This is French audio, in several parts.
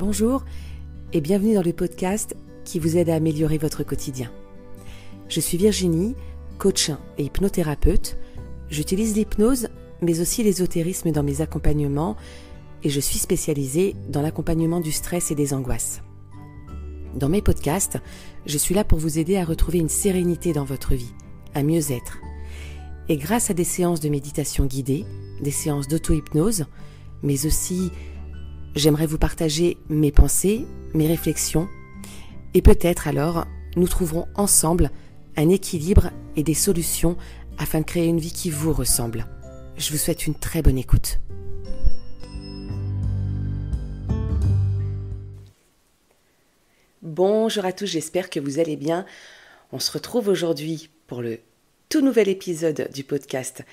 Bonjour et bienvenue dans le podcast qui vous aide à améliorer votre quotidien. Je suis Virginie, coach et hypnothérapeute. J'utilise l'hypnose mais aussi l'ésotérisme dans mes accompagnements et je suis spécialisée dans l'accompagnement du stress et des angoisses. Dans mes podcasts, je suis là pour vous aider à retrouver une sérénité dans votre vie, à mieux être. Et grâce à des séances de méditation guidée, des séances d'auto-hypnose, mais aussi j'aimerais vous partager mes pensées, mes réflexions, et peut-être alors nous trouverons ensemble un équilibre et des solutions afin de créer une vie qui vous ressemble. Je vous souhaite une très bonne écoute. Bonjour à tous, j'espère que vous allez bien. On se retrouve aujourd'hui pour le tout nouvel épisode du podcast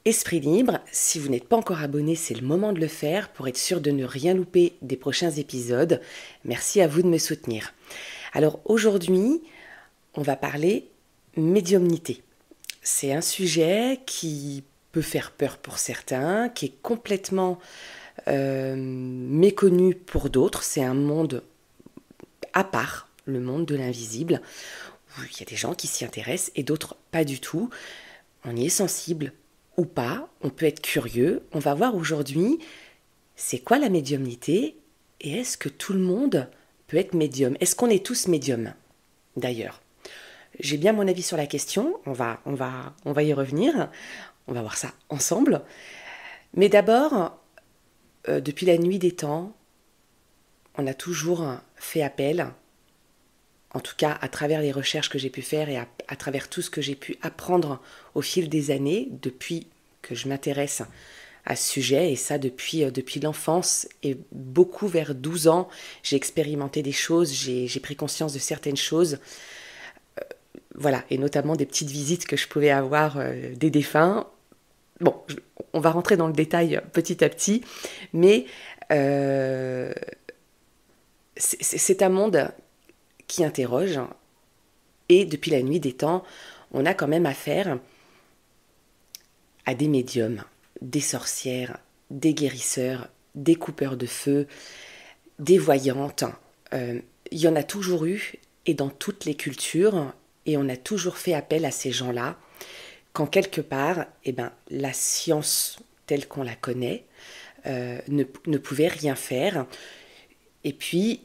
Esprit Libre. Si vous n'êtes pas encore abonné, c'est le moment de le faire pour être sûr de ne rien louper des prochains épisodes. Merci à vous de me soutenir. Alors aujourd'hui, on va parler médiumnité. C'est un sujet qui peut faire peur pour certains, qui est complètement méconnu pour d'autres. C'est un monde à part, le monde de l'invisible, où il y a des gens qui s'y intéressent et d'autres pas du tout. On y est sensible ou pas, on peut être curieux. On va voir aujourd'hui, c'est quoi la médiumnité et est-ce que tout le monde peut être médium? Est-ce qu'on est tous médiums d'ailleurs? J'ai bien mon avis sur la question, on va y revenir, on va voir ça ensemble. Mais d'abord, depuis la nuit des temps, on a toujours fait appel, en tout cas à travers les recherches que j'ai pu faire et à travers tout ce que j'ai pu apprendre au fil des années, depuis que je m'intéresse à ce sujet, et ça depuis l'enfance, et beaucoup vers 12 ans, j'ai expérimenté des choses, j'ai pris conscience de certaines choses, voilà, et notamment des petites visites que je pouvais avoir des défunts. Bon, on va rentrer dans le détail petit à petit, mais c'est un monde qui interroge, et depuis la nuit des temps, on a quand même affaire à des médiums, des sorcières, des guérisseurs, des coupeurs de feu, des voyantes. Il y en a toujours eu, et dans toutes les cultures, et on a toujours fait appel à ces gens-là, quand quelque part, la science telle qu'on la connaît ne pouvait rien faire. Et puis,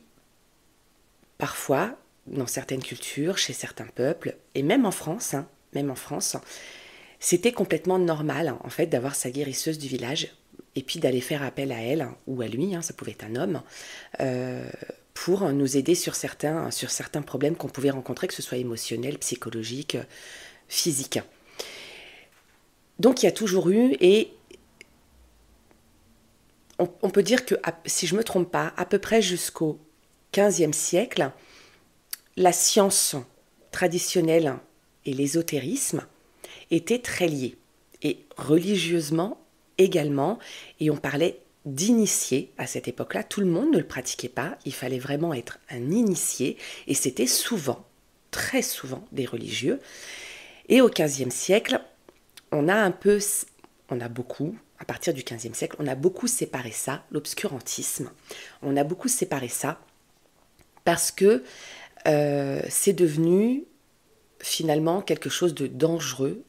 parfois, dans certaines cultures, chez certains peuples, et même en France, c'était complètement normal, en fait, d'avoir sa guérisseuse du village, et puis d'aller faire appel à elle, ou à lui, ça pouvait être un homme, pour nous aider sur certains problèmes qu'on pouvait rencontrer, que ce soit émotionnel, psychologique, physique. Donc il y a toujours eu, et on peut dire que, si je ne me trompe pas, à peu près jusqu'au XVe siècle, la science traditionnelle et l'ésotérisme étaient très liés, et religieusement également, et on parlait d'initiés à cette époque-là. Tout le monde ne le pratiquait pas, il fallait vraiment être un initié, et c'était souvent, très souvent, des religieux. Et au XVe siècle, à partir du XVe siècle, on a beaucoup séparé ça, l'obscurantisme, on a beaucoup séparé ça, parce que c'est devenu finalement quelque chose de dangereux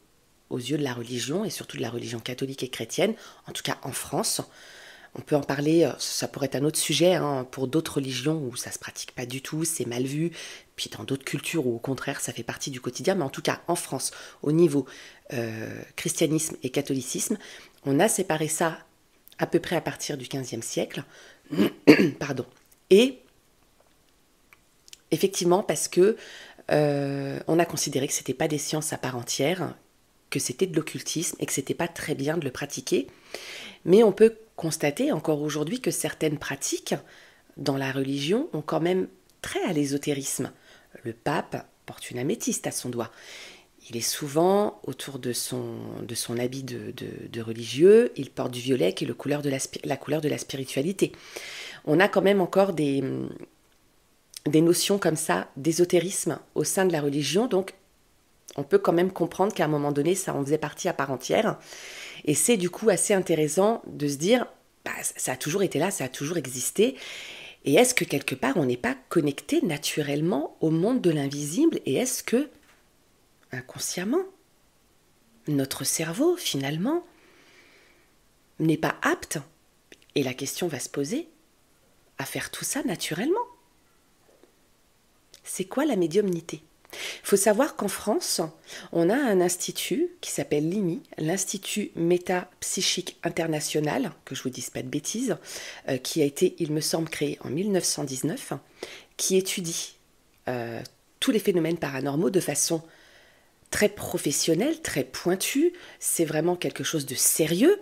aux yeux de la religion, et surtout de la religion catholique et chrétienne, en tout cas en France. On peut en parler, ça pourrait être un autre sujet, pour d'autres religions où ça ne se pratique pas du tout, c'est mal vu, puis dans d'autres cultures où au contraire ça fait partie du quotidien, mais en tout cas en France, au niveau christianisme et catholicisme, on a séparé ça à peu près à partir du XVe siècle, pardon, et effectivement parce que on a considéré que ce n'était pas des sciences à part entière, que c'était de l'occultisme et que ce n'était pas très bien de le pratiquer. Mais on peut constater encore aujourd'hui que certaines pratiques dans la religion ont quand même trait à l'ésotérisme. Le pape porte une améthyste à son doigt. Il est souvent autour de son habit de religieux, il porte du violet qui est la couleur de la spiritualité. On a quand même encore des notions comme ça d'ésotérisme au sein de la religion, donc on peut quand même comprendre qu'à un moment donné, ça en faisait partie à part entière. Et c'est du coup assez intéressant de se dire, ça a toujours été là, ça a toujours existé. Et est-ce que quelque part, on n'est pas connecté naturellement au monde de l'invisible? Et est-ce que, inconsciemment, notre cerveau, finalement, n'est pas apte, et la question va se poser, à faire tout ça naturellement? C'est quoi la médiumnité? Il faut savoir qu'en France, on a un institut qui s'appelle l'IMI, l'Institut Métapsychique International, que je vous dise pas de bêtises, qui a été, il me semble, créé en 1919, qui étudie tous les phénomènes paranormaux de façon très professionnelle, très pointue. C'est vraiment quelque chose de sérieux.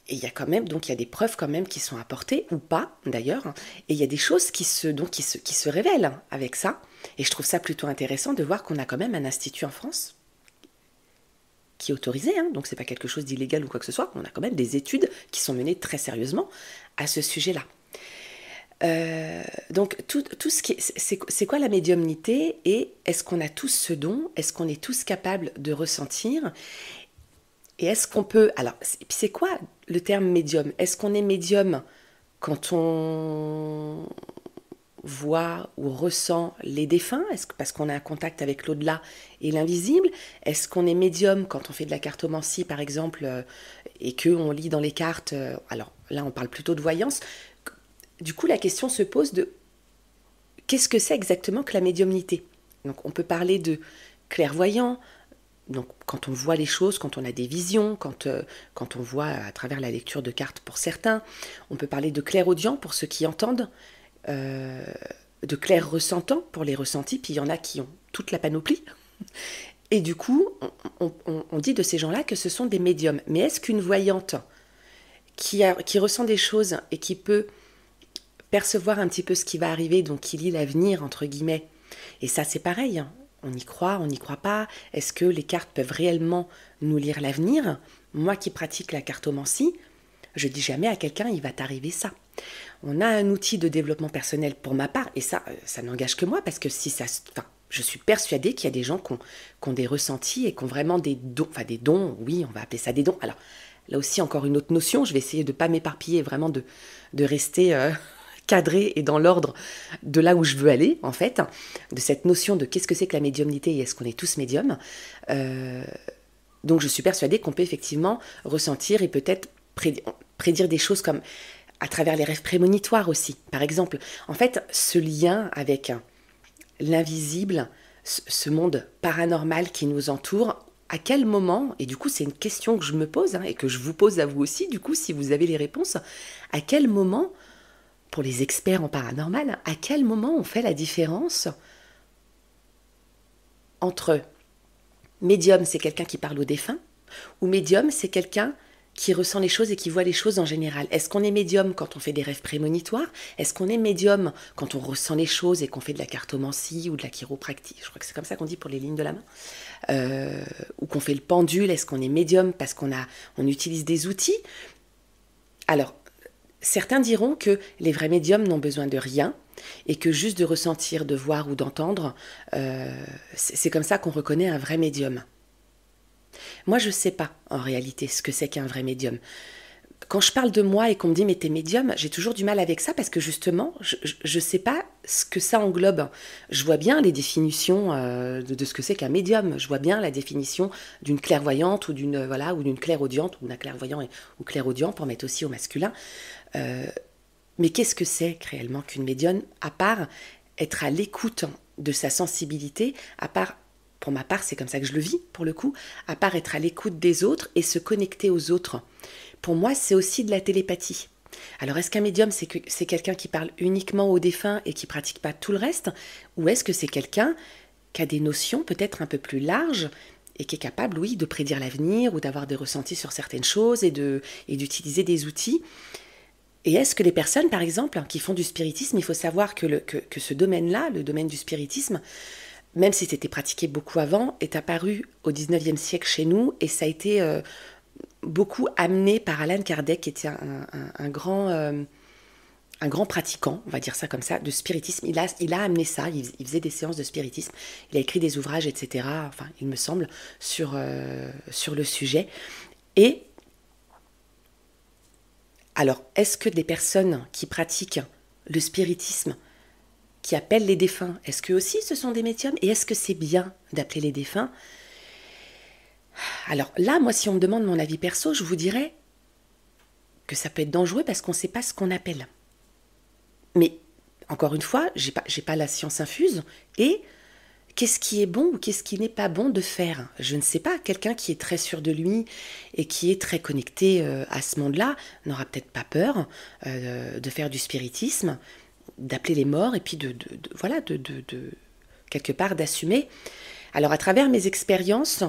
Et il y a quand même, donc il y a des preuves quand même qui sont apportées, ou pas d'ailleurs, et il y a des choses qui se révèlent avec ça. Et je trouve ça plutôt intéressant de voir qu'on a quand même un institut en France qui est autorisé, hein, donc c'est pas quelque chose d'illégal ou quoi que ce soit. On a quand même des études qui sont menées très sérieusement à ce sujet-là. Donc tout ce qui c'est quoi la médiumnité, et est-ce qu'on a tous ce don? Est-ce qu'on est tous capables de ressentir? Et est-ce qu'on peut... Alors, c'est quoi le terme médium? Est-ce qu'on est médium quand on voit ou ressent les défunts? Est-ce que parce qu'on a un contact avec l'au-delà et l'invisible? Est-ce qu'on est médium quand on fait de la cartomancie, par exemple, et qu'on lit dans les cartes? Alors là, on parle plutôt de voyance. Du coup, la question se pose de qu'est-ce que c'est exactement que la médiumnité? Donc, on peut parler de clairvoyant. Donc, quand on voit les choses, quand on a des visions, quand on voit à travers la lecture de cartes pour certains, on peut parler de clairaudient pour ceux qui entendent, de clair ressentant pour les ressentis, puis il y en a qui ont toute la panoplie. Et du coup, on dit de ces gens-là que ce sont des médiums. Mais est-ce qu'une voyante qui ressent des choses et qui peut percevoir un petit peu ce qui va arriver, donc qui lit l'avenir, entre guillemets, et ça c'est pareil, hein. On y croit, on n'y croit pas. Est-ce que les cartes peuvent réellement nous lire l'avenir? Moi qui pratique la cartomancie, je dis jamais à quelqu'un il va t'arriver ça. On a un outil de développement personnel pour ma part, et ça n'engage que moi, parce que si ça, enfin, je suis persuadée qu'il y a des gens qui ont des ressentis et qui ont vraiment des dons, oui, on va appeler ça des dons. Alors là aussi encore une autre notion, je vais essayer de ne pas m'éparpiller, vraiment de rester cadré et dans l'ordre de là où je veux aller, en fait, de cette notion de qu'est-ce que c'est que la médiumnité et est-ce qu'on est tous médiums. Donc je suis persuadée qu'on peut effectivement ressentir et peut-être prédire des choses comme à travers les rêves prémonitoires aussi, par exemple. En fait, ce lien avec l'invisible, ce monde paranormal qui nous entoure, à quel moment, et du coup c'est une question que je me pose, hein, et que je vous pose à vous aussi, du coup, si vous avez les réponses, à quel moment, pour les experts en paranormal, à quel moment on fait la différence entre médium, c'est quelqu'un qui parle aux défunts, ou médium, c'est quelqu'un qui ressent les choses et qui voit les choses en général. Est-ce qu'on est médium quand on fait des rêves prémonitoires? Est-ce qu'on est médium quand on ressent les choses et qu'on fait de la cartomancie ou de la chiropractie? Je crois que c'est comme ça qu'on dit pour les lignes de la main. Ou qu'on fait le pendule. Est-ce qu'on est médium parce qu'on utilise des outils? Alors, certains diront que les vrais médiums n'ont besoin de rien et que juste de ressentir, de voir ou d'entendre, c'est comme ça qu'on reconnaît un vrai médium. Moi, je ne sais pas, en réalité, ce que c'est qu'un vrai médium. Quand je parle de moi et qu'on me dit « mais t'es médium », j'ai toujours du mal avec ça parce que justement, je ne sais pas ce que ça englobe. Je vois bien les définitions de ce que c'est qu'un médium. Je vois bien la définition d'une clairvoyante ou d'une clairaudiente ou d'un clairvoyant ou clairaudient pour mettre aussi au masculin. Mais qu'est-ce que c'est réellement qu'une médium, à part être à l'écoute de sa sensibilité, à part... Pour ma part, c'est comme ça que je le vis, pour le coup, à part être à l'écoute des autres et se connecter aux autres. Pour moi, c'est aussi de la télépathie. Alors, est-ce qu'un médium, c'est quelqu'un qui parle uniquement aux défunts et qui pratique pas tout le reste? Ou est-ce que c'est quelqu'un qui a des notions peut-être un peu plus larges et qui est capable, oui, de prédire l'avenir ou d'avoir des ressentis sur certaines choses et d'utiliser des outils? Et est-ce que les personnes, par exemple, qui font du spiritisme, il faut savoir que ce domaine-là, le domaine du spiritisme, même si c'était pratiqué beaucoup avant, est apparu au 19e siècle chez nous, et ça a été beaucoup amené par Allan Kardec, qui était un grand pratiquant, on va dire ça comme ça, de spiritisme. Il a amené ça, il faisait des séances de spiritisme, il a écrit des ouvrages, etc., enfin, il me semble, sur le sujet. Et alors, est-ce que des personnes qui pratiquent le spiritisme, qui appellent les défunts, est-ce que aussi ce sont des médiums? Et est-ce que c'est bien d'appeler les défunts? Alors là, moi, si on me demande mon avis perso, je vous dirais que ça peut être dangereux parce qu'on ne sait pas ce qu'on appelle. Mais, encore une fois, j'ai pas la science infuse. Et qu'est-ce qui est bon ou qu'est-ce qui n'est pas bon de faire? Je ne sais pas. Quelqu'un qui est très sûr de lui et qui est très connecté à ce monde-là n'aura peut-être pas peur de faire du spiritisme, d'appeler les morts et puis voilà, quelque part d'assumer. Alors, à travers mes expériences,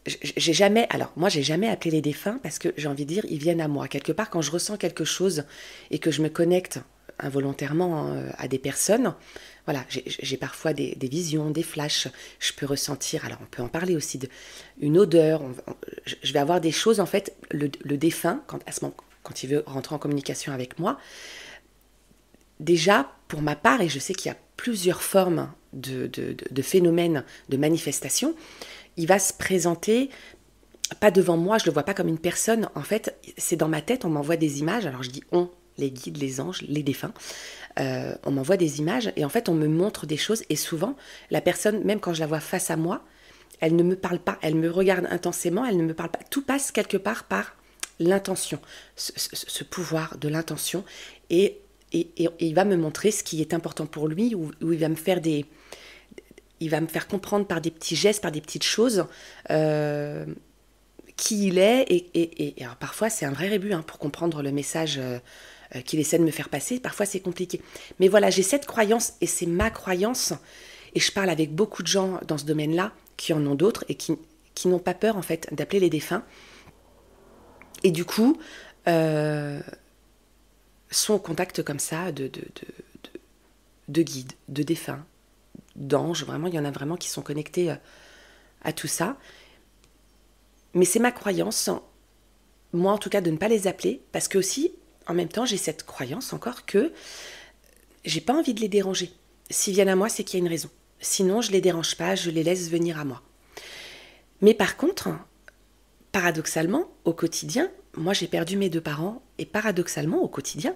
j'ai jamais appelé les défunts parce que j'ai envie de dire, ils viennent à moi. Quelque part, quand je ressens quelque chose et que je me connecte involontairement à des personnes, voilà, j'ai parfois des visions, des flashs. Je peux ressentir, alors on peut en parler aussi, une odeur. Je vais avoir des choses, en fait, le défunt, quand il veut rentrer en communication avec moi, déjà, pour ma part, et je sais qu'il y a plusieurs formes de phénomènes, de manifestations, il va se présenter, pas devant moi, je ne le vois pas comme une personne, en fait, c'est dans ma tête, on m'envoie des images, alors je dis on, les guides, les anges, les défunts, on m'envoie des images, et en fait, on me montre des choses, et souvent, la personne, même quand je la vois face à moi, elle ne me parle pas, elle me regarde intensément, elle ne me parle pas, tout passe quelque part par l'intention, ce pouvoir de l'intention, et il va me montrer ce qui est important pour lui, ou il va me faire il va me faire comprendre par des petits gestes, par des petites choses, qui il est. Et alors parfois, c'est un vrai rébut pour comprendre le message qu'il essaie de me faire passer. Parfois, c'est compliqué. Mais voilà, j'ai cette croyance, et c'est ma croyance. Et je parle avec beaucoup de gens dans ce domaine-là, qui en ont d'autres, et qui n'ont pas peur, en fait, d'appeler les défunts. Et du coup, sont au contact comme ça de guides, de défunts, d'anges, vraiment, il y en a vraiment qui sont connectés à tout ça. Mais c'est ma croyance, moi en tout cas, de ne pas les appeler, parce que aussi, en même temps, j'ai cette croyance encore que j'ai pas envie de les déranger. S'ils viennent à moi, c'est qu'il y a une raison. Sinon, je les dérange pas, je les laisse venir à moi. Mais par contre, paradoxalement, au quotidien, moi j'ai perdu mes 2 parents, et paradoxalement, au quotidien,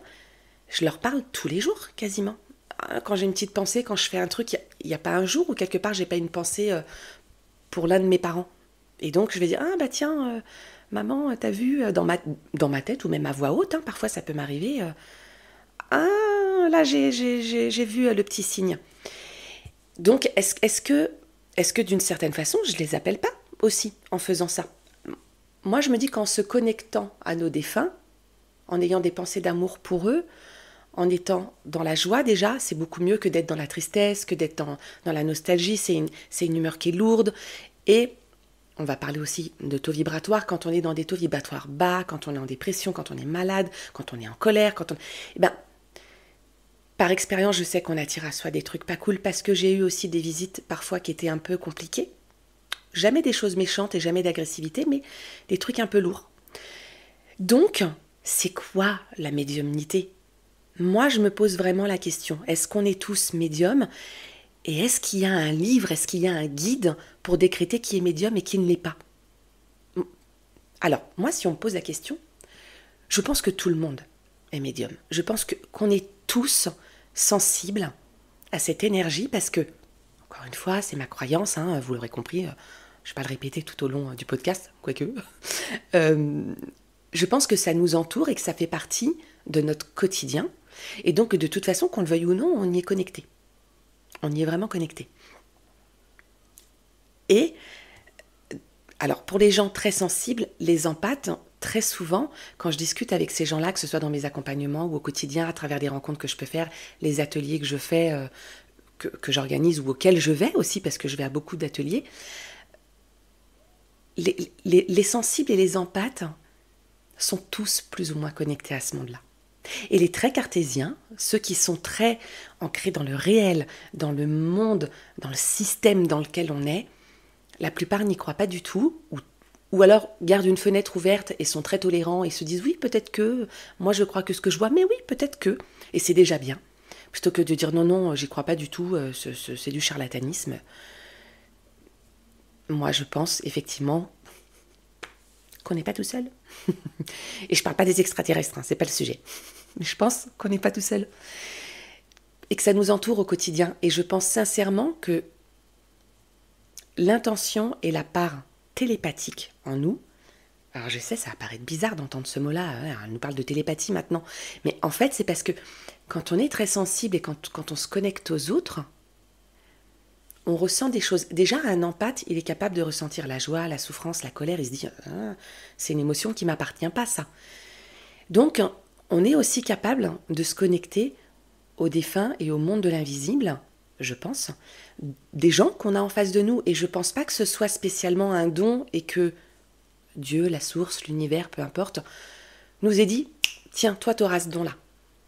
je leur parle tous les jours, quasiment. Quand j'ai une petite pensée, quand je fais un truc, il n'y a pas un jour où quelque part j'ai pas une pensée pour l'un de mes parents. Et donc je vais dire, ah bah tiens, maman, t'as vu, dans ma tête, ou même à voix haute, parfois ça peut m'arriver, ah là j'ai vu le petit signe. Donc est-ce que d'une certaine façon, je les appelle pas aussi en faisant ça? Moi je me dis qu'en se connectant à nos défunts, en ayant des pensées d'amour pour eux, en étant dans la joie déjà, c'est beaucoup mieux que d'être dans la tristesse, que d'être dans la nostalgie, c'est une humeur qui est lourde. Et on va parler aussi de taux vibratoires, quand on est dans des taux vibratoires bas, quand on est en dépression, quand on est malade, quand on est en colère, par expérience, je sais qu'on attire à soi des trucs pas cool, parce que j'ai eu aussi des visites parfois qui étaient un peu compliquées. Jamais des choses méchantes et jamais d'agressivité, mais des trucs un peu lourds. Donc, c'est quoi la médiumnité ? Moi, je me pose vraiment la question, est-ce qu'on est tous médiums? Et est-ce qu'il y a un livre, est-ce qu'il y a un guide pour décréter qui est médium et qui ne l'est pas? Alors, moi, si on me pose la question, je pense que tout le monde est médium. Je pense qu'on est tous sensibles à cette énergie, parce que, encore une fois, c'est ma croyance, vous l'aurez compris, je ne vais pas le répéter tout au long du podcast, quoique. Je pense que ça nous entoure et que ça fait partie de notre quotidien. Et donc, de toute façon, qu'on le veuille ou non, on y est connecté. On y est vraiment connecté. Et, alors, pour les gens très sensibles, les empathes, très souvent, quand je discute avec ces gens-là, que ce soit dans mes accompagnements ou au quotidien, à travers des rencontres que je peux faire, les ateliers que je fais, que j'organise ou auxquels je vais aussi, parce que je vais à beaucoup d'ateliers, les sensibles et les empathes sont tous plus ou moins connectés à ce monde-là. Et les très cartésiens, ceux qui sont très ancrés dans le réel, dans le monde, dans le système dans lequel on est, la plupart n'y croient pas du tout, ou alors gardent une fenêtre ouverte et sont très tolérants et se disent oui, peut-être que, moi je crois que ce que je vois, mais oui, peut-être que, et c'est déjà bien. Plutôt que de dire non, non, j'y crois pas du tout, c'est du charlatanisme. Moi je pense effectivement qu'on n'est pas tout seul. Et je parle pas des extraterrestres, hein, c'est pas le sujet. Mais je pense qu'on n'est pas tout seul. Et que ça nous entoure au quotidien. Et je pense sincèrement que l'intention et la part télépathique en nous, alors je sais, ça va paraître bizarre d'entendre ce mot-là, hein, on nous parle de télépathie maintenant, mais en fait c'est parce que quand on est très sensible et quand on se connecte aux autres, on ressent des choses. Déjà, un empathe, il est capable de ressentir la joie, la souffrance, la colère, il se dit ah, c'est une émotion qui ne m'appartient pas, ça. Donc, on est aussi capable de se connecter aux défunts et au monde de l'invisible, je pense, des gens qu'on a en face de nous. Et je ne pense pas que ce soit spécialement un don et que Dieu, la source, l'univers, peu importe, nous ait dit « Tiens, toi, tu auras ce don-là ».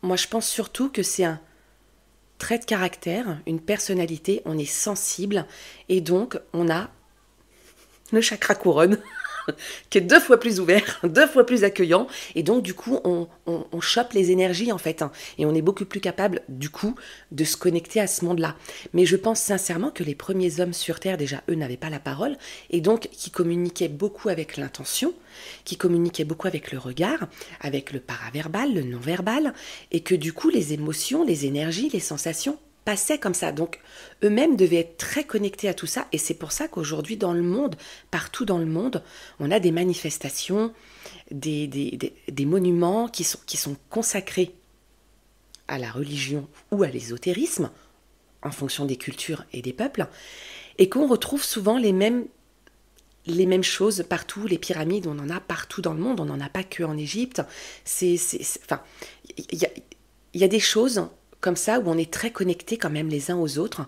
Moi, je pense surtout que c'est un trait de caractère, une personnalité, on est sensible et donc on a le chakra couronne qui est 2 fois plus ouvert, 2 fois plus accueillant, et donc du coup on chope les énergies en fait, hein, et on est beaucoup plus capable du coup de se connecter à ce monde-là. Mais je pense sincèrement que les premiers hommes sur Terre, déjà eux n'avaient pas la parole, et donc qui communiquaient beaucoup avec l'intention, qui communiquaient beaucoup avec le regard, avec le paraverbal, le non-verbal, et que du coup les émotions, les énergies, les sensations passaient comme ça. Donc eux-mêmes devaient être très connectés à tout ça, et c'est pour ça qu'aujourd'hui dans le monde, partout dans le monde, on a des manifestations, des monuments qui sont consacrés à la religion ou à l'ésotérisme, en fonction des cultures et des peuples, et qu'on retrouve souvent les mêmes choses partout. Les pyramides, on en a partout dans le monde, on n'en a pas que en Égypte. Enfin, il y a des choses comme ça où on est très connectés quand même les uns aux autres,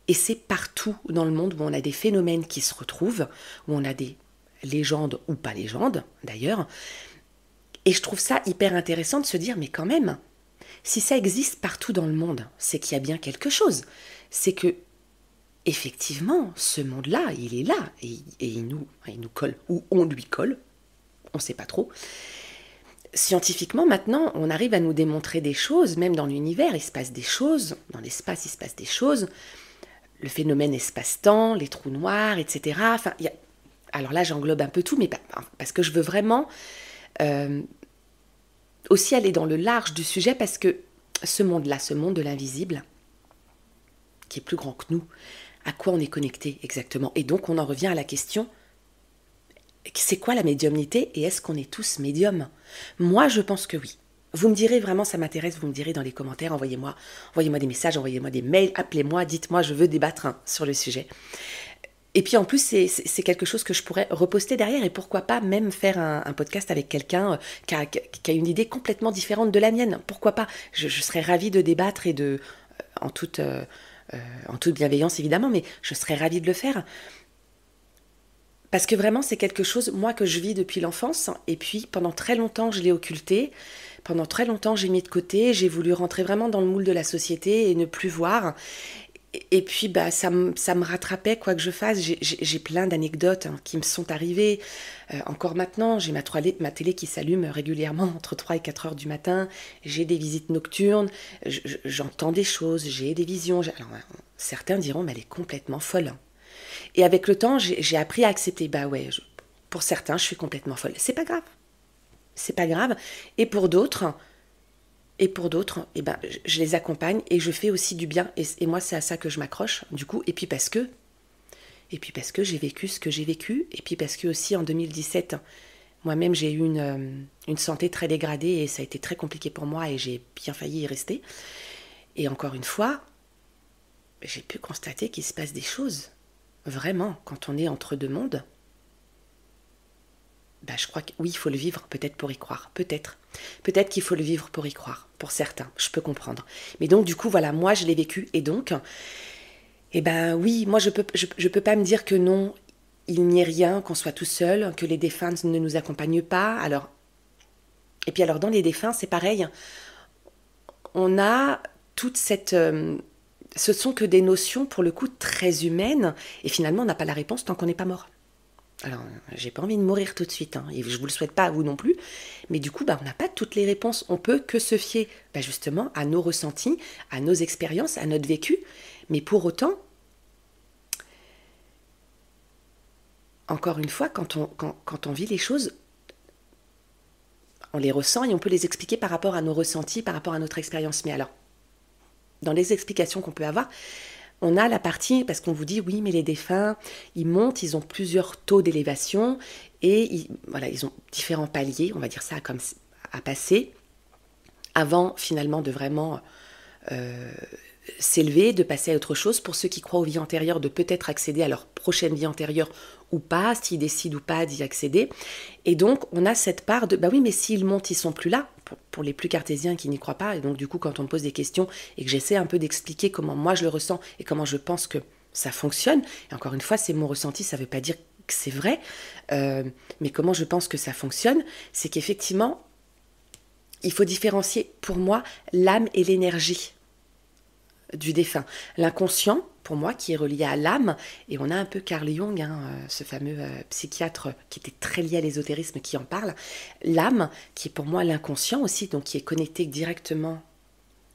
et c'est partout dans le monde où on a des phénomènes qui se retrouvent, où on a des légendes ou pas légendes d'ailleurs, et je trouve ça hyper intéressant de se dire mais quand même, si ça existe partout dans le monde, c'est qu'il y a bien quelque chose, c'est que effectivement ce monde-là, il est là, et il nous colle, ou on lui colle, on ne sait pas trop. Scientifiquement, maintenant, on arrive à nous démontrer des choses, même dans l'univers, il se passe des choses, dans l'espace, il se passe des choses, le phénomène espace-temps, les trous noirs, etc. Enfin, alors là, j'englobe un peu tout, mais parce que je veux vraiment aussi aller dans le large du sujet, parce que ce monde-là, ce monde de l'invisible, qui est plus grand que nous, à quoi on est connecté exactement? Et donc, on en revient à la question... C'est quoi la médiumnité et est-ce qu'on est tous médiums? Moi, je pense que oui. Vous me direz vraiment, ça m'intéresse, vous me direz dans les commentaires, envoyez-moi des messages, envoyez-moi des mails, appelez-moi, dites-moi, je veux débattre sur le sujet. Et puis en plus, c'est quelque chose que je pourrais reposter derrière, et pourquoi pas même faire un podcast avec quelqu'un qui a une idée complètement différente de la mienne. Pourquoi pas? Je serais ravie de débattre et en toute bienveillance évidemment, mais je serais ravie de le faire. Parce que vraiment, c'est quelque chose, moi, que je vis depuis l'enfance. Et puis, pendant très longtemps, je l'ai occulté. Pendant très longtemps, j'ai mis de côté. J'ai voulu rentrer vraiment dans le moule de la société et ne plus voir. Et puis, ça me rattrapait, quoi que je fasse. J'ai plein d'anecdotes qui me sont arrivées. Encore maintenant, j'ai ma télé qui s'allume régulièrement entre 3 et 4 heures du matin. J'ai des visites nocturnes. J'entends des choses. J'ai des visions. Alors, certains diront, mais elle est complètement folle. Et avec le temps, j'ai appris à accepter. Bah ouais, pour certains, je suis complètement folle. C'est pas grave. C'est pas grave. Et pour d'autres, je les accompagne et je fais aussi du bien. Et moi, c'est à ça que je m'accroche, du coup. Et puis parce que j'ai vécu ce que j'ai vécu. Et puis parce que aussi, en 2017, moi-même, j'ai eu une santé très dégradée et ça a été très compliqué pour moi et j'ai bien failli y rester. Et encore une fois, j'ai pu constater qu'il se passe des choses. Vraiment, quand on est entre deux mondes, je crois que oui, il faut le vivre, peut-être pour y croire, peut-être. Peut-être qu'il faut le vivre pour y croire, pour certains, je peux comprendre. Mais donc, du coup, voilà, moi, je l'ai vécu, et donc, oui, moi, je peux pas me dire que non, il n'y ait rien, qu'on soit tout seul, que les défunts ne nous accompagnent pas. Alors, et puis alors, dans les défunts, c'est pareil, on a toute cette... ce sont que des notions, pour le coup, très humaines, et finalement, on n'a pas la réponse tant qu'on n'est pas mort. Alors, j'ai pas envie de mourir tout de suite, et je vous le souhaite pas à vous non plus, mais du coup, on n'a pas toutes les réponses. On peut que se fier, justement, à nos ressentis, à nos expériences, à notre vécu, mais pour autant, encore une fois, quand on vit les choses, On les ressent et on peut les expliquer par rapport à nos ressentis, par rapport à notre expérience. Mais alors, dans les explications qu'on peut avoir, on a la partie, parce qu'on vous dit, oui, mais les défunts, ils montent, ils ont plusieurs taux d'élévation et voilà, ils ont différents paliers, on va dire ça comme à passer, avant finalement de vraiment s'élever, de passer à autre chose. Pour ceux qui croient aux vies antérieures, de peut-être accéder à leur prochaine vie antérieure ou pas, s'ils décident ou pas d'y accéder. Et donc, on a cette part de, bah oui, mais s'ils montent, ils sont plus là, pour les plus cartésiens qui n'y croient pas. Et donc, du coup, quand on me pose des questions et que j'essaie un peu d'expliquer comment moi je le ressens et comment je pense que ça fonctionne, et encore une fois, c'est mon ressenti, ça ne veut pas dire que c'est vrai, mais comment je pense que ça fonctionne, c'est qu'effectivement, il faut différencier, pour moi, l'âme et l'énergie du défunt. L'inconscient, pour moi, qui est relié à l'âme, et on a un peu Carl Jung, ce fameux psychiatre qui était très lié à l'ésotérisme, qui en parle. L'âme, qui est pour moi l'inconscient aussi, donc qui est connecté directement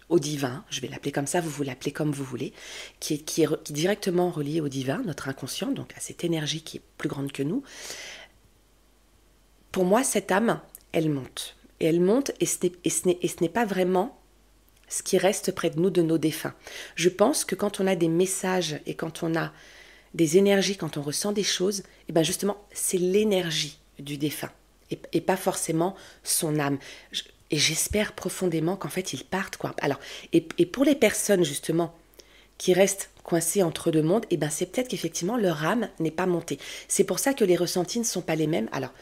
au divin, je vais l'appeler comme ça, vous l'appelez comme vous voulez, qui est directement relié au divin, notre inconscient, donc à cette énergie qui est plus grande que nous. Pour moi, cette âme, elle monte. Et elle monte, et ce n'est pas vraiment ce qui reste près de nous de nos défunts. Je pense que quand on a des messages et quand on a des énergies, quand on ressent des choses, et bien justement, c'est l'énergie du défunt et pas forcément son âme. Et j'espère profondément qu'en fait, ils partent, quoi. Alors, et pour les personnes, justement, qui restent coincées entre deux mondes, et ben c'est peut-être qu'effectivement, leur âme n'est pas montée. C'est pour ça que les ressentis ne sont pas les mêmes. Alors,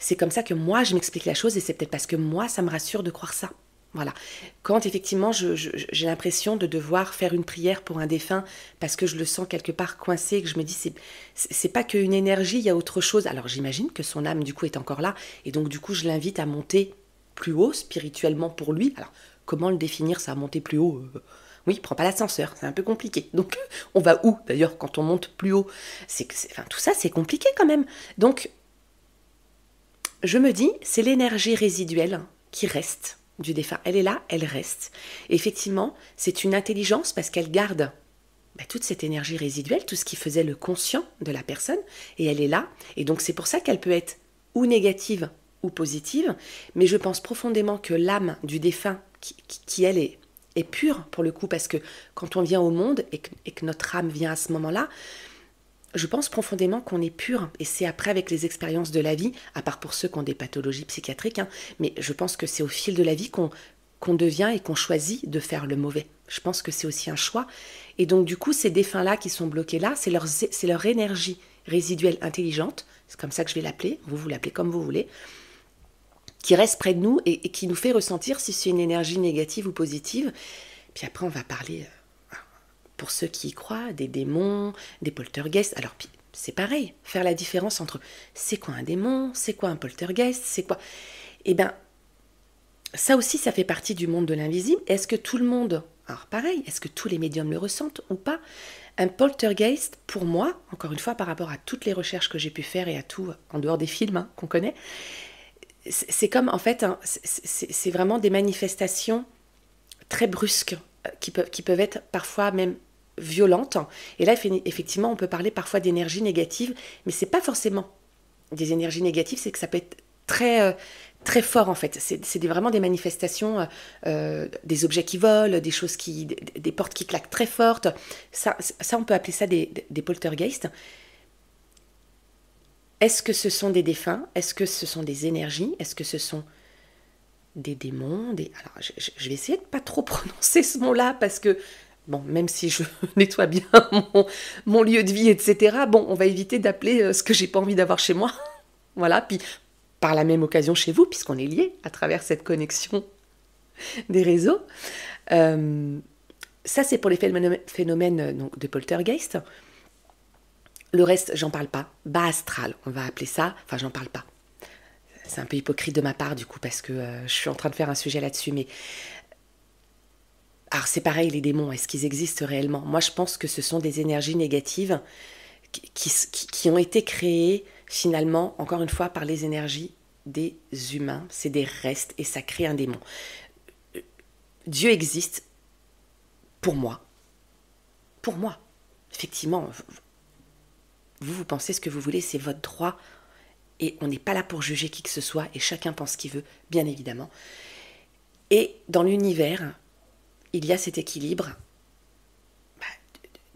c'est comme ça que moi, je m'explique la chose, et c'est peut-être parce que moi, ça me rassure de croire ça. Voilà. Quand effectivement j'ai l'impression de devoir faire une prière pour un défunt parce que je le sens quelque part coincé, que je me dis c'est pas qu'une énergie, il y a autre chose. Alors j'imagine que son âme du coup est encore là et donc du coup je l'invite à monter plus haut spirituellement pour lui. Alors comment le définir ça, monter plus haut Oui, prends pas l'ascenseur, c'est un peu compliqué. Donc on va où d'ailleurs quand on monte plus haut enfin, tout ça c'est compliqué quand même. Donc je me dis c'est l'énergie résiduelle qui reste du défunt. Elle est là, elle reste. Et effectivement, c'est une intelligence parce qu'elle garde toute cette énergie résiduelle, tout ce qui faisait le conscient de la personne, et elle est là. Et donc c'est pour ça qu'elle peut être ou négative ou positive, mais je pense profondément que l'âme du défunt, qui elle est pure pour le coup, parce que quand on vient au monde et que notre âme vient à ce moment-là, je pense profondément qu'on est pur, et c'est après avec les expériences de la vie, à part pour ceux qui ont des pathologies psychiatriques, mais je pense que c'est au fil de la vie qu'on devient et qu'on choisit de faire le mauvais. Je pense que c'est aussi un choix. Et donc du coup, ces défunts-là qui sont bloqués là, c'est leur énergie résiduelle intelligente, c'est comme ça que je vais l'appeler, vous l'appelez comme vous voulez, qui reste près de nous et qui nous fait ressentir si c'est une énergie négative ou positive. Puis après, on va parler... pour ceux qui y croient, des démons, des poltergeists. Alors, c'est pareil, faire la différence entre c'est quoi un démon, c'est quoi un poltergeist, c'est quoi... Eh bien, ça aussi, ça fait partie du monde de l'invisible. Est-ce que tout le monde... Alors pareil, est-ce que tous les médiums le ressentent ou pas? Un poltergeist, pour moi, encore une fois, par rapport à toutes les recherches que j'ai pu faire et à tout, en dehors des films qu'on connaît, c'est comme, en fait, c'est vraiment des manifestations très brusques qui peuvent être parfois même violente. Et là, effectivement, on peut parler parfois d'énergie négative, mais c'est pas forcément des énergies négatives, c'est que ça peut être très, très fort en fait. C'est vraiment des manifestations, des objets qui volent, des choses des portes qui claquent très fortes. Ça on peut appeler ça des poltergeists. Est-ce que ce sont des défunts? Est-ce que ce sont des énergies? Est-ce que ce sont des démons? Alors, je vais essayer de pas trop prononcer ce mot-là parce que bon, même si je nettoie bien mon lieu de vie, etc., bon, on va éviter d'appeler ce que j'ai pas envie d'avoir chez moi. Voilà, puis par la même occasion chez vous, puisqu'on est liés à travers cette connexion des réseaux. Ça, c'est pour les phénomènes donc, de poltergeist. Le reste, j'en parle pas. Bas astral, on va appeler ça. Enfin, j'en parle pas. C'est un peu hypocrite de ma part, du coup, parce que je suis en train de faire un sujet là-dessus, mais... Alors c'est pareil, les démons, est-ce qu'ils existent réellement? Moi je pense que ce sont des énergies négatives qui ont été créées finalement, encore une fois, par les énergies des humains. C'est des restes et ça crée un démon. Dieu existe pour moi. Pour moi. Effectivement, vous pensez ce que vous voulez, c'est votre droit. et on n'est pas là pour juger qui que ce soit, et chacun pense ce qu'il veut, bien évidemment. Et dans l'univers, il y a cet équilibre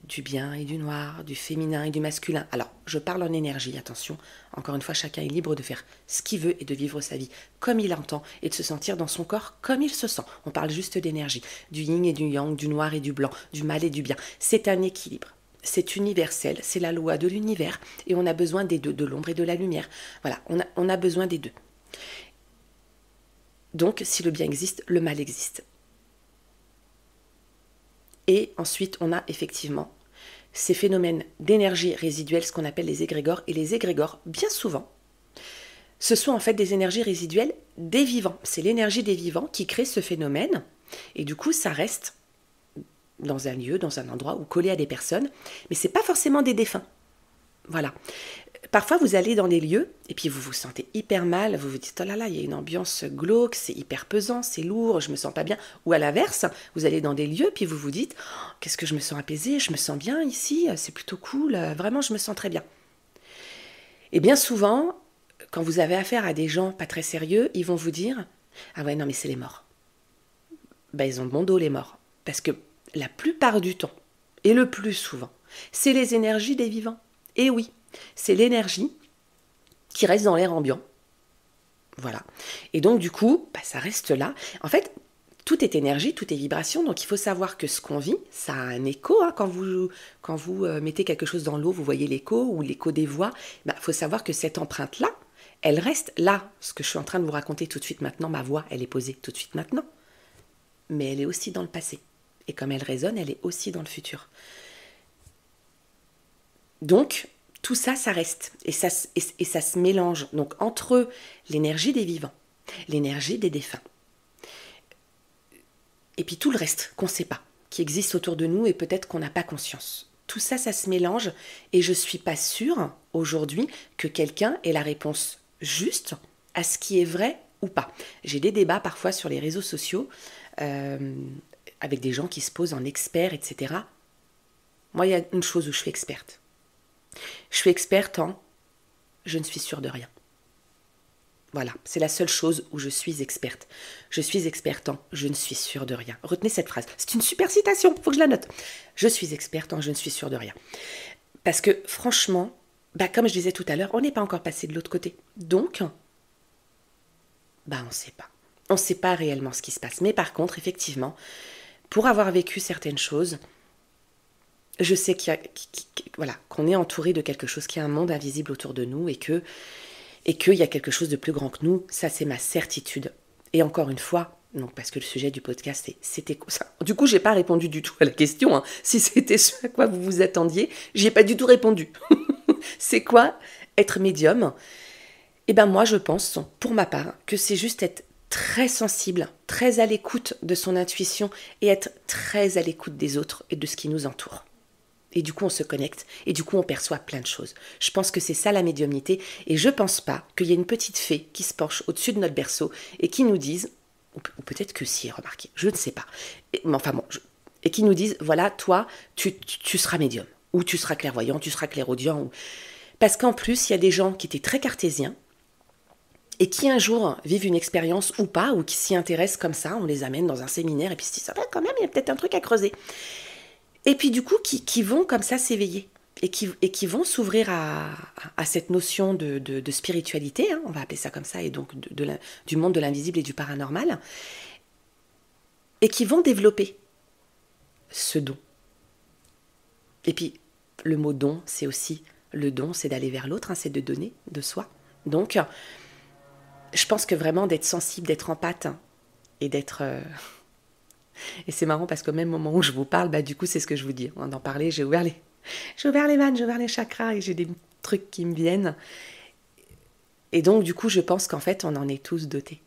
du bien et du noir, du féminin et du masculin. Alors, je parle en énergie, attention, encore une fois, chacun est libre de faire ce qu'il veut et de vivre sa vie comme il entend et de se sentir dans son corps comme il se sent. On parle juste d'énergie, du yin et du yang, du noir et du blanc, du mal et du bien. C'est un équilibre. C'est universel, c'est la loi de l'univers et on a besoin des deux, de l'ombre et de la lumière. Voilà, on a besoin des deux. Donc, si le bien existe, le mal existe. Et ensuite, on a effectivement ces phénomènes d'énergie résiduelle, ce qu'on appelle les égrégores. Et les égrégores, bien souvent, ce sont en fait des énergies résiduelles des vivants. C'est l'énergie des vivants qui crée ce phénomène. Et du coup, ça reste dans un lieu, dans un endroit ou collé à des personnes. Mais ce n'est pas forcément des défunts. Voilà. Parfois, vous allez dans des lieux et puis vous vous sentez hyper mal. Vous vous dites, oh là là, il y a une ambiance glauque, c'est hyper pesant, c'est lourd, je me sens pas bien. Ou à l'inverse, vous allez dans des lieux puis vous vous dites, oh, qu'est-ce que je me sens apaisée, je me sens bien ici, c'est plutôt cool, vraiment, je me sens très bien. Et bien souvent, quand vous avez affaire à des gens pas très sérieux, ils vont vous dire, ah ouais, non, mais c'est les morts. Ben, ils ont bon dos, les morts. Parce que la plupart du temps, et le plus souvent, c'est les énergies des vivants. Et oui, c'est l'énergie qui reste dans l'air ambiant. Voilà. Et donc, du coup, ça reste là. En fait, tout est énergie, tout est vibration. Donc, il faut savoir que ce qu'on vit, ça a un écho. Hein. Quand vous mettez quelque chose dans l'eau, vous voyez l'écho ou l'écho des voix. Il faut savoir que cette empreinte-là, elle reste là. Ce que je suis en train de vous raconter tout de suite maintenant, ma voix, elle est posée tout de suite maintenant. Mais elle est aussi dans le passé. Et comme elle résonne, elle est aussi dans le futur. Donc, tout ça, ça reste. Et ça se mélange. Donc, entre l'énergie des vivants, l'énergie des défunts, et puis tout le reste qu'on ne sait pas, qui existe autour de nous et peut-être qu'on n'a pas conscience. Tout ça, ça se mélange. Et je ne suis pas sûre, aujourd'hui, que quelqu'un ait la réponse juste à ce qui est vrai ou pas. J'ai des débats parfois sur les réseaux sociaux avec des gens qui se posent en experts, etc. Moi, il y a une chose où je suis experte. Je suis experte en « je ne suis sûre de rien ». Voilà, c'est la seule chose où je suis experte. Je suis experte en « je ne suis sûre de rien ». Retenez cette phrase, c'est une super citation, il faut que je la note. Je suis experte en « je ne suis sûre de rien ». Parce que franchement, comme je disais tout à l'heure, on n'est pas encore passé de l'autre côté. Donc, on ne sait pas. On ne sait pas réellement ce qui se passe. Mais par contre, effectivement, pour avoir vécu certaines choses, je sais qu'on est entouré de quelque chose, qu'il y a un monde invisible autour de nous et qu'il y a quelque chose de plus grand que nous. Ça, c'est ma certitude. Et encore une fois, donc parce que le sujet du podcast, c'était ça. Du coup, je n'ai pas répondu du tout à la question. Hein. Si c'était ce à quoi vous vous attendiez, je n'y ai pas du tout répondu. C'est quoi être médium ? Moi, je pense, pour ma part, que c'est juste être très sensible, très à l'écoute de son intuition et être très à l'écoute des autres et de ce qui nous entoure. Et du coup, on se connecte et du coup, on perçoit plein de choses. Je pense que c'est ça la médiumnité et je pense pas qu'il y ait une petite fée qui se penche au-dessus de notre berceau et qui nous dise, ou peut-être que si, remarquez, je ne sais pas, et qui nous dise, voilà, toi, tu seras médium, ou tu seras clairvoyant, tu seras clairaudient. Parce qu'en plus, il y a des gens qui étaient très cartésiens et qui un jour vivent une expérience ou pas, ou qui s'y intéressent comme ça, on les amène dans un séminaire et puis ils se disent, quand même, il y a peut-être un truc à creuser. Et puis du coup, qui vont comme ça s'éveiller et qui vont s'ouvrir à cette notion de spiritualité, hein, on va appeler ça comme ça, et donc du monde de l'invisible et du paranormal, et qui vont développer ce don. Et puis, le mot don, c'est aussi, le don, c'est d'aller vers l'autre, hein, c'est de donner de soi. Donc, je pense que vraiment d'être sensible, d'être empathe, hein, et d'être... Et c'est marrant parce qu'au même moment où je vous parle, du coup, c'est ce que je vous dis. D'en parler, j'ai ouvert les vannes, j'ai ouvert les chakras et j'ai des trucs qui me viennent. Et donc, du coup, je pense qu'en fait, on en est tous dotés.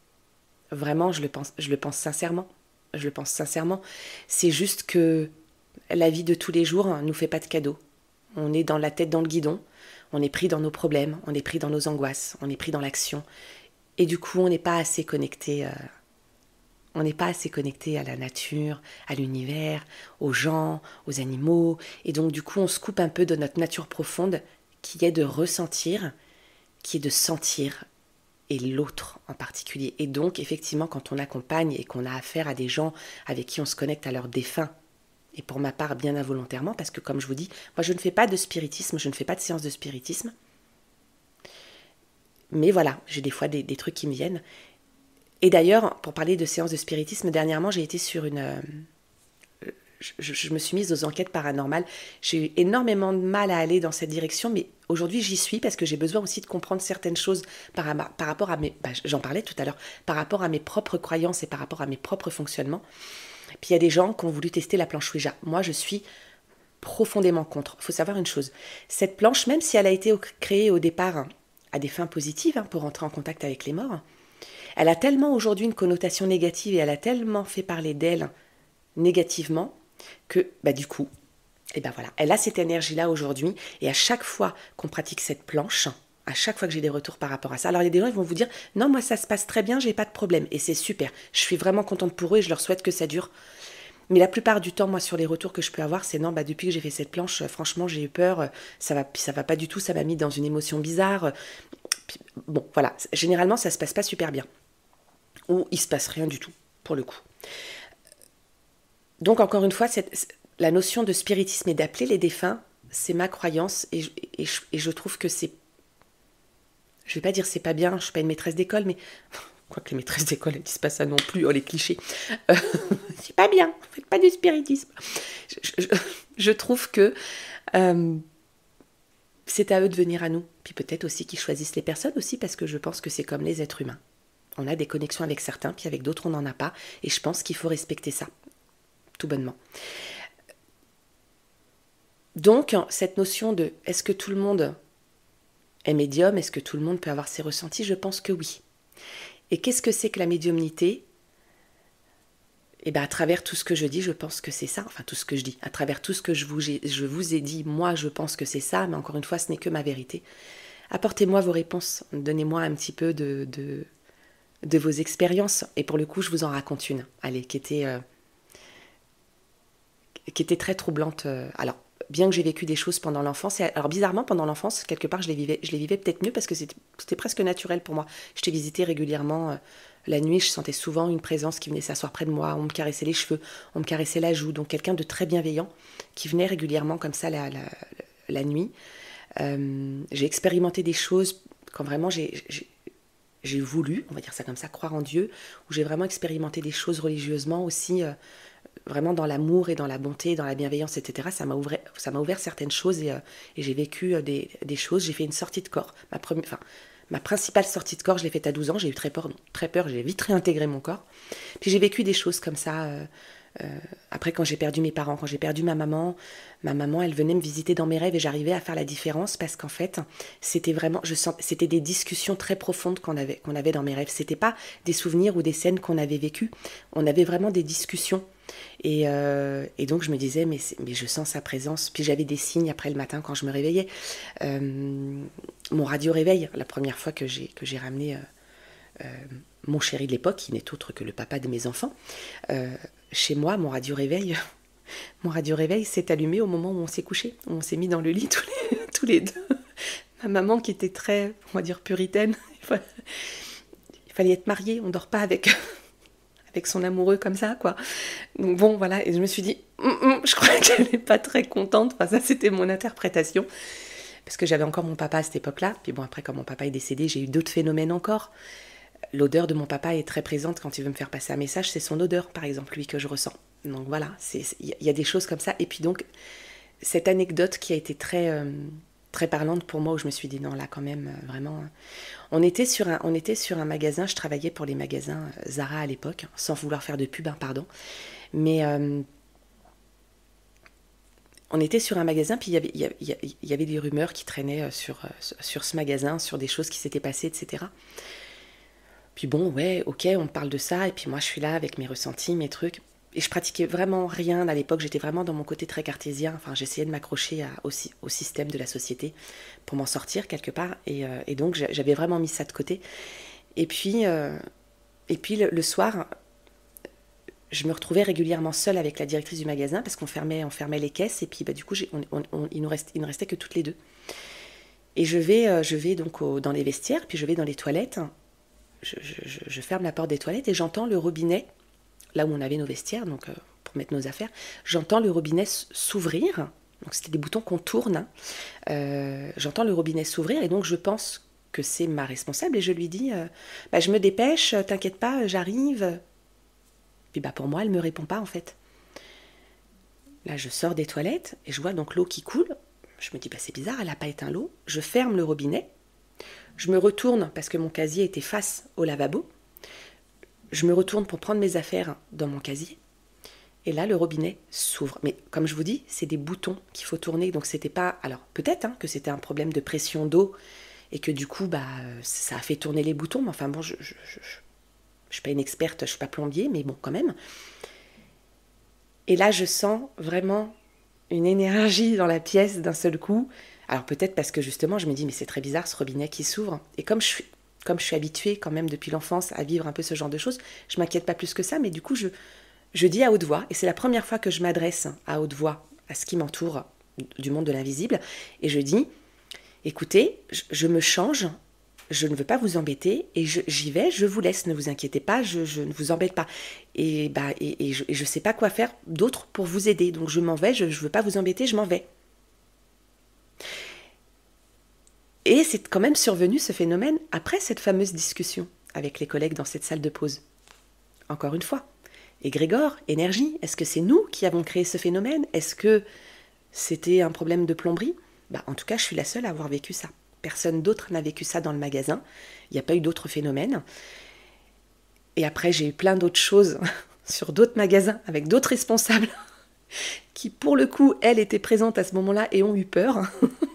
Vraiment, je le pense sincèrement. Je le pense sincèrement. C'est juste que la vie de tous les jours ne nous fait pas de cadeaux. On est dans la tête dans le guidon, on est pris dans nos problèmes, on est pris dans nos angoisses, on est pris dans l'action. Et du coup, on n'est pas assez connecté... On n'est pas assez connecté à la nature, à l'univers, aux gens, aux animaux. Et donc, du coup, on se coupe un peu de notre nature profonde qui est de ressentir, qui est de sentir, et l'autre en particulier. Et donc, effectivement, quand on accompagne et qu'on a affaire à des gens avec qui on se connecte à leurs défunts, et pour ma part bien involontairement, parce que comme je vous dis, moi je ne fais pas de spiritisme, je ne fais pas de séance de spiritisme, mais voilà, j'ai des fois des trucs qui me viennent. Et d'ailleurs, pour parler de séance de spiritisme, dernièrement j'ai été sur une... je me suis mise aux enquêtes paranormales. J'ai eu énormément de mal à aller dans cette direction, mais aujourd'hui j'y suis parce que j'ai besoin aussi de comprendre certaines choses par rapport à mes... j'en parlais tout à l'heure, par rapport à mes propres croyances et par rapport à mes propres fonctionnements. Puis il y a des gens qui ont voulu tester la planche Ouija. Moi, je suis profondément contre. Il faut savoir une chose. Cette planche, même si elle a été créée au départ à des fins positives, pour entrer en contact avec les morts, elle a tellement aujourd'hui une connotation négative et elle a tellement fait parler d'elle négativement que, du coup, voilà, elle a cette énergie-là aujourd'hui. Et à chaque fois qu'on pratique cette planche, à chaque fois que j'ai des retours par rapport à ça, alors il y a des gens qui vont vous dire « Non, moi ça se passe très bien, j'ai pas de problème. » Et c'est super. Je suis vraiment contente pour eux et je leur souhaite que ça dure. Mais la plupart du temps, moi, sur les retours que je peux avoir, c'est « Non, depuis que j'ai fait cette planche, franchement, j'ai eu peur. Ça va pas du tout, ça m'a mis dans une émotion bizarre. » Puis, bon, voilà. Généralement, ça se passe pas super bien. Ou il se passe rien du tout, pour le coup. Donc, encore une fois, la notion de spiritisme et d'appeler les défunts, c'est ma croyance et je trouve que c'est... Je vais pas dire c'est pas bien, je suis pas une maîtresse d'école, mais... Quoique les maîtresses d'école, elles disent pas ça non plus, oh les clichés. C'est pas bien, faites pas du spiritisme. Je trouve que c'est à eux de venir à nous. Puis peut-être aussi qu'ils choisissent les personnes aussi, parce que je pense que c'est comme les êtres humains. On a des connexions avec certains, puis avec d'autres on n'en a pas. Et je pense qu'il faut respecter ça, tout bonnement. Donc, cette notion de est-ce que tout le monde est médium, est-ce que tout le monde peut avoir ses ressentis, je pense que oui. Et qu'est-ce que c'est que la médiumnité ? À travers tout ce que je dis, je pense que c'est ça. Enfin, tout ce que je dis. À travers tout ce que je vous ai dit, moi, je pense que c'est ça. Mais encore une fois, ce n'est que ma vérité. Apportez-moi vos réponses. Donnez-moi un petit peu de vos expériences. Et pour le coup, je vous en raconte une. Allez, qui était très troublante. Alors, bien que j'ai vécu des choses pendant l'enfance, alors bizarrement, pendant l'enfance, quelque part, je les vivais peut-être mieux parce que c'était presque naturel pour moi. Je t'ai visité régulièrement la nuit, je sentais souvent une présence qui venait s'asseoir près de moi, on me caressait les cheveux, on me caressait la joue, donc quelqu'un de très bienveillant qui venait régulièrement comme ça la nuit. J'ai expérimenté des choses quand vraiment j'ai voulu, on va dire ça comme ça, croire en Dieu, où j'ai vraiment expérimenté des choses religieusement aussi, vraiment dans l'amour et dans la bonté, dans la bienveillance, etc. Ça m'a ouvert certaines choses et j'ai vécu des choses. J'ai fait une sortie de corps. Ma principale sortie de corps, je l'ai faite à 12 ans. J'ai eu très peur, j'ai vite réintégré mon corps. Puis j'ai vécu des choses comme ça. Après, quand j'ai perdu mes parents, quand j'ai perdu ma maman, elle venait me visiter dans mes rêves et j'arrivais à faire la différence parce qu'en fait, c'était vraiment, c'était des discussions très profondes qu'on avait dans mes rêves. C'était pas des souvenirs ou des scènes qu'on avait vécues. On avait vraiment des discussions. Et donc je me disais, mais je sens sa présence. Puis j'avais des signes après le matin quand je me réveillais. Mon radio-réveil, la première fois que j'ai ramené mon chéri de l'époque, qui n'est autre que le papa de mes enfants, chez moi, mon radio-réveil s'est allumé au moment où on s'est couché, où on s'est mis dans le lit tous les deux. Ma maman qui était très, on va dire, puritaine, il fallait être mariée, on dort pas avec son amoureux comme ça, quoi. Donc bon, voilà, et je me suis dit, je crois qu'elle n'est pas très contente. Enfin, ça, c'était mon interprétation, parce que j'avais encore mon papa à cette époque-là. Puis bon, après, quand mon papa est décédé, j'ai eu d'autres phénomènes encore. L'odeur de mon papa est très présente quand il veut me faire passer un message, c'est son odeur, par exemple, lui, que je ressens. Donc voilà, il y a des choses comme ça. Et puis donc, cette anecdote qui a été très, très parlante pour moi, où je me suis dit, non, là, quand même, vraiment... On était sur un magasin, je travaillais pour les magasins Zara à l'époque, sans vouloir faire de pub, pardon. Mais on était sur un magasin, puis il y avait des rumeurs qui traînaient sur ce magasin, sur des choses qui s'étaient passées, etc. Puis bon, ouais, ok, on parle de ça, et puis moi je suis là avec mes ressentis, mes trucs. Et je pratiquais vraiment rien à l'époque, j'étais vraiment dans mon côté très cartésien. Enfin, j'essayais de m'accrocher au système de la société pour m'en sortir quelque part. Et donc j'avais vraiment mis ça de côté. Et puis le soir, je me retrouvais régulièrement seule avec la directrice du magasin parce qu'on fermait les caisses. Et puis du coup, il ne restait que toutes les deux. Et je vais donc dans les vestiaires, puis je vais dans les toilettes. Je ferme la porte des toilettes et j'entends le robinet, là où on avait nos vestiaires, donc pour mettre nos affaires, j'entends le robinet s'ouvrir. Donc c'était des boutons qu'on tourne. J'entends le robinet s'ouvrir et donc je pense que c'est ma responsable et je lui dis je me dépêche, t'inquiète pas, j'arrive. Puis pour moi, elle me répond pas en fait. Là, je sors des toilettes et je vois donc l'eau qui coule. Je me dis c'est bizarre, elle n'a pas éteint l'eau. Je ferme le robinet. Je me retourne parce que mon casier était face au lavabo. Je me retourne pour prendre mes affaires dans mon casier. Et là, le robinet s'ouvre. Mais comme je vous dis, c'est des boutons qu'il faut tourner. Donc c'était pas... Alors peut-être que c'était un problème de pression d'eau et que du coup, ça a fait tourner les boutons. Mais enfin bon, je suis pas une experte, je suis pas plombier, mais bon, quand même. Et là, je sens vraiment une énergie dans la pièce d'un seul coup. Alors peut-être parce que justement, je me dis, mais c'est très bizarre ce robinet qui s'ouvre. Et comme je suis habituée quand même depuis l'enfance à vivre un peu ce genre de choses, je m'inquiète pas plus que ça. Mais du coup, je dis à haute voix, et c'est la première fois que je m'adresse à haute voix à ce qui m'entoure du monde de l'invisible, et je dis, écoutez, je me change, je ne veux pas vous embêter, et j'y vais, je vous laisse, ne vous inquiétez pas, je ne vous embête pas. Et je ne sais pas quoi faire d'autre pour vous aider, donc je m'en vais, je ne veux pas vous embêter, je m'en vais. Et c'est quand même survenu ce phénomène après cette fameuse discussion avec les collègues dans cette salle de pause. Encore une fois. Et Grégor, énergie, est-ce que c'est nous qui avons créé ce phénomène? Est-ce que c'était un problème de plomberie? En tout cas, je suis la seule à avoir vécu ça. Personne d'autre n'a vécu ça dans le magasin. Il n'y a pas eu d'autres phénomènes. Et après, j'ai eu plein d'autres choses sur d'autres magasins avec d'autres responsables qui, pour le coup, elles étaient présentes à ce moment-là et ont eu peur.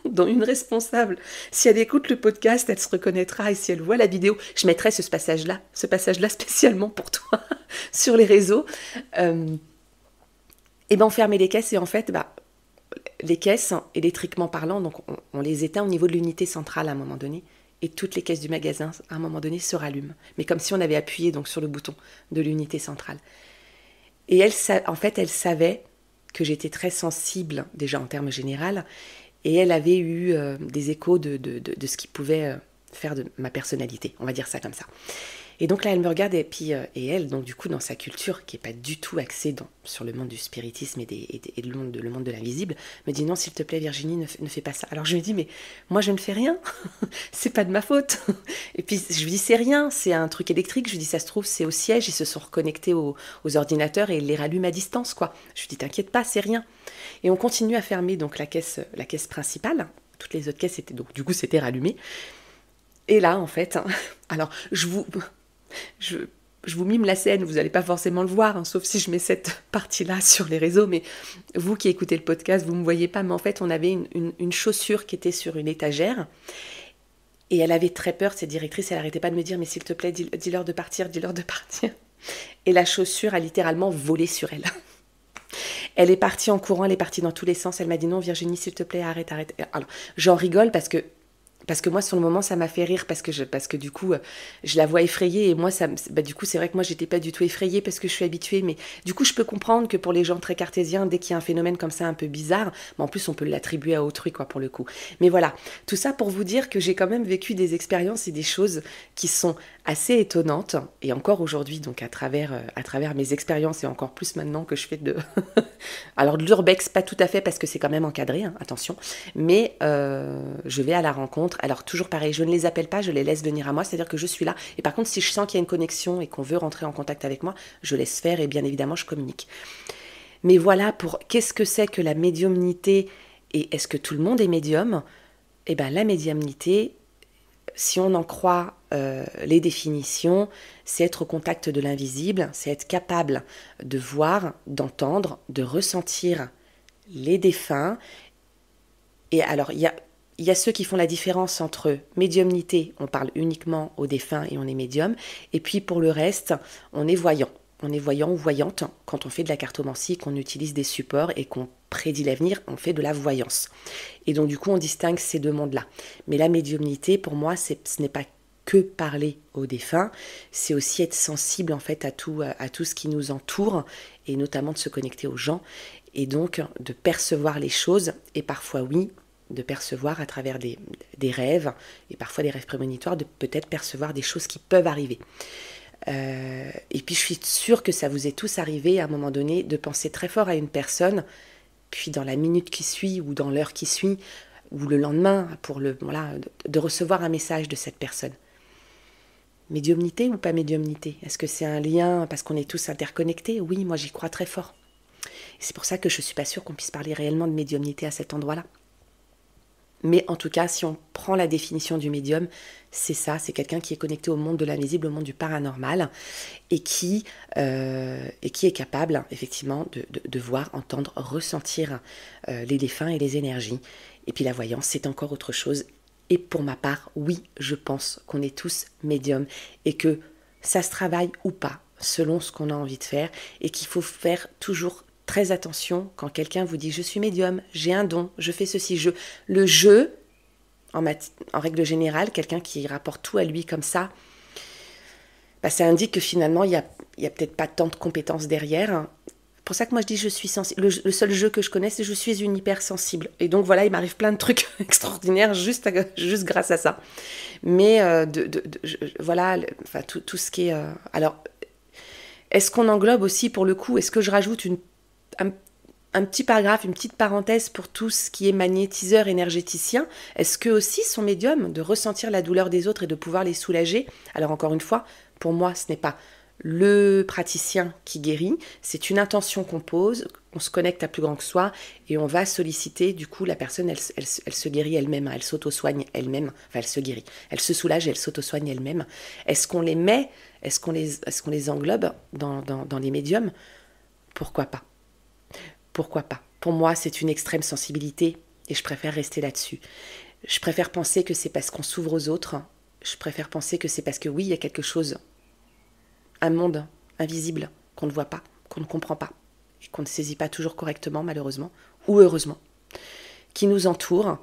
Dont une responsable, si elle écoute le podcast, elle se reconnaîtra, et si elle voit la vidéo, je mettrai ce passage-là spécialement pour toi sur les réseaux. On fermait les caisses et en fait, les caisses, électriquement parlant, donc on les éteint au niveau de l'unité centrale à un moment donné, et toutes les caisses du magasin, à un moment donné, se rallument. Mais comme si on avait appuyé donc sur le bouton de l'unité centrale. Et elle savait que j'étais très sensible, déjà en termes généraux, et elle avait eu des échos de ce qui pouvait faire de ma personnalité, on va dire ça comme ça. Et donc là, elle me regarde, et elle, donc du coup, dans sa culture, qui n'est pas du tout axée sur le monde du spiritisme et le monde de l'invisible, me dit non, s'il te plaît, Virginie, ne fais pas ça. Alors je lui dis, mais moi, je ne fais rien, c'est pas de ma faute. Et puis je lui dis, c'est rien, c'est un truc électrique. Je lui dis, ça se trouve, c'est au siège, ils se sont reconnectés aux ordinateurs et ils les rallument à distance, quoi. Je lui dis, t'inquiète pas, c'est rien. Et on continue à fermer donc la caisse principale. Toutes les autres caisses étaient donc du coup c'était rallumé. Et là, en fait, alors je vous mime la scène, vous n'allez pas forcément le voir, sauf si je mets cette partie-là sur les réseaux, mais vous qui écoutez le podcast, vous ne me voyez pas, mais en fait, on avait une chaussure qui était sur une étagère, et elle avait très peur, cette directrice, elle n'arrêtait pas de me dire, mais s'il te plaît, dis-leur de partir, dis-leur de partir. Et la chaussure a littéralement volé sur elle. Elle est partie en courant, elle est partie dans tous les sens, elle m'a dit, non Virginie, s'il te plaît, arrête. Alors, j'en rigole parce que moi, sur le moment, ça m'a fait rire parce que du coup, je la vois effrayée et moi, du coup, c'est vrai que moi, j'étais pas du tout effrayée parce que je suis habituée, mais du coup, je peux comprendre que pour les gens très cartésiens, dès qu'il y a un phénomène comme ça un peu bizarre, en plus, on peut l'attribuer à autrui, quoi, pour le coup. Mais voilà, tout ça pour vous dire que j'ai quand même vécu des expériences et des choses qui sont assez étonnantes, et encore aujourd'hui, donc à travers mes expériences et encore plus maintenant que je fais alors de l'urbex, pas tout à fait parce que c'est quand même encadré, attention, mais je vais à la rencontre. Alors toujours pareil, je ne les appelle pas, je les laisse venir à moi, c'est-à-dire que je suis là. Et par contre, si je sens qu'il y a une connexion et qu'on veut rentrer en contact avec moi, je laisse faire et bien évidemment, je communique. Mais voilà, pour qu'est-ce que c'est que la médiumnité et est-ce que tout le monde est médium? Eh bien, la médiumnité, si on en croit les définitions, c'est être au contact de l'invisible, c'est être capable de voir, d'entendre, de ressentir les défunts. Et alors, il y a ceux qui font la différence entre médiumnité, on parle uniquement aux défunts et on est médium, et puis pour le reste, on est voyant. On est voyant ou voyante quand on fait de la cartomancie, qu'on utilise des supports et qu'on prédit l'avenir, on fait de la voyance. Et donc du coup, on distingue ces deux mondes-là. Mais la médiumnité, pour moi, ce n'est pas que parler aux défunts, c'est aussi être sensible en fait à tout ce qui nous entoure, et notamment de se connecter aux gens, et donc de percevoir les choses, et parfois oui, de percevoir à travers des rêves, et parfois des rêves prémonitoires, de peut-être percevoir des choses qui peuvent arriver. Et puis je suis sûre que ça vous est tous arrivé à un moment donné de penser très fort à une personne, puis dans la minute qui suit ou dans l'heure qui suit, ou le lendemain, de recevoir un message de cette personne. Médiumnité ou pas médiumnité? Est-ce que c'est un lien parce qu'on est tous interconnectés? Oui, moi j'y crois très fort. Et c'est pour ça que je ne suis pas sûre qu'on puisse parler réellement de médiumnité à cet endroit-là. Mais en tout cas, si on prend la définition du médium, c'est ça, c'est quelqu'un qui est connecté au monde de l'invisible, au monde du paranormal, et qui est capable, effectivement, de voir, entendre, ressentir les défunts et les énergies. Et puis la voyance, c'est encore autre chose. Et pour ma part, oui, je pense qu'on est tous médiums, et que ça se travaille ou pas, selon ce qu'on a envie de faire, et qu'il faut faire toujours très attention quand quelqu'un vous dit « je suis médium, j'ai un don, je fais ceci, je… » Le « je », en règle générale, quelqu'un qui rapporte tout à lui comme ça, ça indique que finalement, il n'y a peut-être pas tant de compétences derrière. C'est pour ça que moi je dis « je suis sensible ». Le seul jeu que je connais, c'est « je suis une hypersensible ». Et donc voilà, il m'arrive plein de trucs extraordinaires juste grâce à ça. Mais voilà, tout ce qui est… alors, est-ce qu'on englobe aussi pour le coup, est-ce que je rajoute un petit paragraphe, une petite parenthèse pour tout ce qui est magnétiseur énergéticien? Est-ce qu'eux aussi sont médiums, de ressentir la douleur des autres et de pouvoir les soulager? Alors encore une fois, pour moi, ce n'est pas le praticien qui guérit, c'est une intention qu'on pose, on se connecte à plus grand que soi et on va solliciter, du coup, la personne, elle se guérit elle-même, elle s'auto-soigne elle-même, enfin elle se guérit, elle se soulage et elle s'auto-soigne elle-même. Est-ce qu'on les met, est-ce qu'on les englobe dans les médiums? Pourquoi pas? Pourquoi pas? Pour moi, c'est une extrême sensibilité et je préfère rester là-dessus. Je préfère penser que c'est parce qu'on s'ouvre aux autres. Je préfère penser que c'est parce que oui, il y a quelque chose, un monde invisible qu'on ne voit pas, qu'on ne comprend pas et qu'on ne saisit pas toujours correctement, malheureusement, ou heureusement, qui nous entoure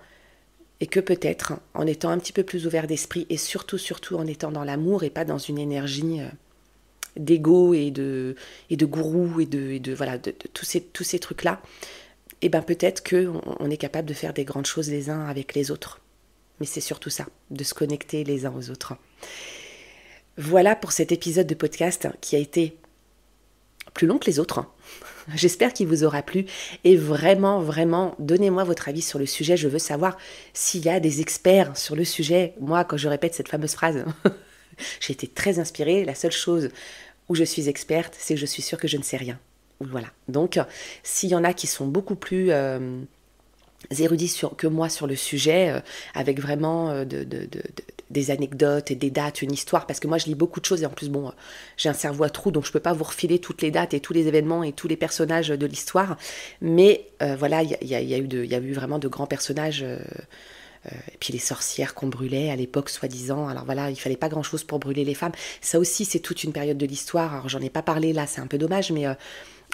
et que peut-être, en étant un petit peu plus ouvert d'esprit et surtout en étant dans l'amour et pas dans une énergie d'ego et de gourou et de tous ces trucs-là, et peut-être qu'on est capable de faire des grandes choses les uns avec les autres. Mais c'est surtout ça, de se connecter les uns aux autres. Voilà pour cet épisode de podcast qui a été plus long que les autres. J'espère qu'il vous aura plu et vraiment, vraiment, donnez-moi votre avis sur le sujet. Je veux savoir s'il y a des experts sur le sujet. Moi, quand je répète cette fameuse phrase, j'ai été très inspirée. La seule chose où je suis experte, c'est que je suis sûre que je ne sais rien. Voilà. Donc, s'il y en a qui sont beaucoup plus érudits que moi sur le sujet, avec vraiment des anecdotes et des dates, une histoire, parce que moi je lis beaucoup de choses et en plus j'ai un cerveau à trous, donc je peux pas vous refiler toutes les dates et tous les événements et tous les personnages de l'histoire, mais voilà, il y a eu vraiment de grands personnages, et puis les sorcières qu'on brûlait à l'époque soi-disant, alors voilà, il fallait pas grand-chose pour brûler les femmes, ça aussi c'est toute une période de l'histoire, alors j'en ai pas parlé là, c'est un peu dommage, mais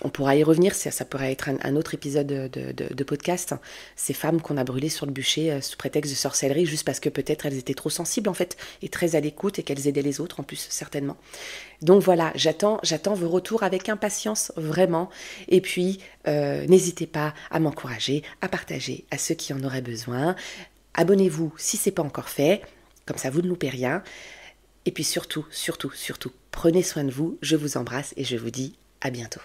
on pourra y revenir, ça pourrait être un autre épisode de podcast. Ces femmes qu'on a brûlées sur le bûcher sous prétexte de sorcellerie, juste parce que peut-être elles étaient trop sensibles en fait, et très à l'écoute, et qu'elles aidaient les autres en plus, certainement. Donc voilà, j'attends vos retours avec impatience, vraiment. Et puis, n'hésitez pas à m'encourager, à partager à ceux qui en auraient besoin. Abonnez-vous si ce n'est pas encore fait, comme ça vous ne loupez rien. Et puis surtout, prenez soin de vous, je vous embrasse et je vous dis à bientôt.